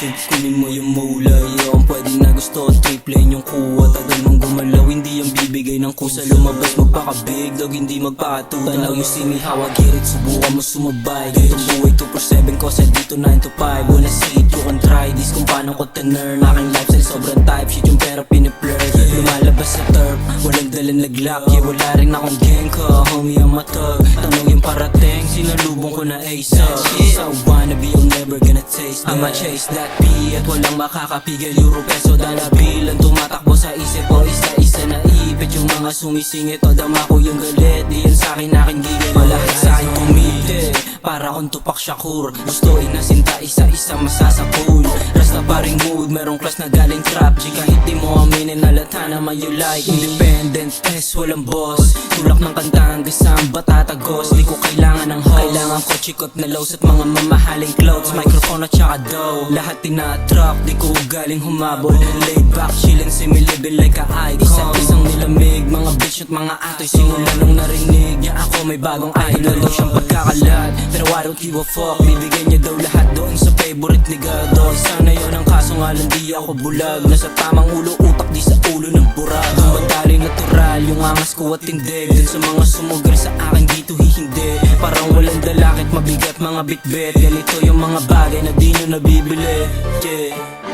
Sige, kunin mo yung mulay. Yung pwede na gusto at triple yung kuha. Tagal mong gumalaw, hindi yung bibigay ng kusa. Lumabas magpakabig, dog hindi magpakatuta. Tanaw you see me how I get it, subukan mo sumabay. Ganitong buhay 2/7 ko sa dito 9 to 5. Wanna see it, you can try this kung paano ko tener. Aking lifestyle sobrang type shit, yung pera pinipler. Lumalabas sa turf, walang dalang naglock. Yeah, wala rin akong gang ko, homie ang matag. Tanong yung parating, sinalubong ko na ace up. So wannabe, you're never gonna taste that. I'ma chase that P at walang makakapigil. Euro, peso, dollar bill ang tumatakbo sa isip ko. Isa-isa na ipit yung mga sumisingit. O dama ko yung galit, di yan sa'kin aking gigil. Malaki sa'kin kumite, para kong Tupac Shakur. Gusto inasinta, isa-isa masasapul. Rasta pa ring mood, merong class na galing trap. G kahit di mo aminin, halata naman you like me. Independent S, walang boss. Tulak ng kanta hanggang saan ba tatagos. Di ko kailangan ng host, kailangan ko chikot na lows at mga mamahaling clothes. Microphone at saka dough, lahat tina-truck. Di ko galing humabol, laid back, chillin' simi-living like a icon. Isa-isang nilamig, mga bitch at mga atoy. Simula nung narinig niya ako may bagong idol. Daw siyang pagkakalat, pero I don't give a fuck. Bibigyan niya daw lahat doon sa favorite ligado. Sana yun ang kaso nga lang di ako bulag. Nasa tamang ulo, utak di sa ulo ng burag. Madali natural, yung angas ko at tindig. Dun sa mga sumugal sa akin dito hihindi. Parang walang dalakit, mabigat mga bitbit. Ganito yung mga bagay na di nyo nabibili. Yeah.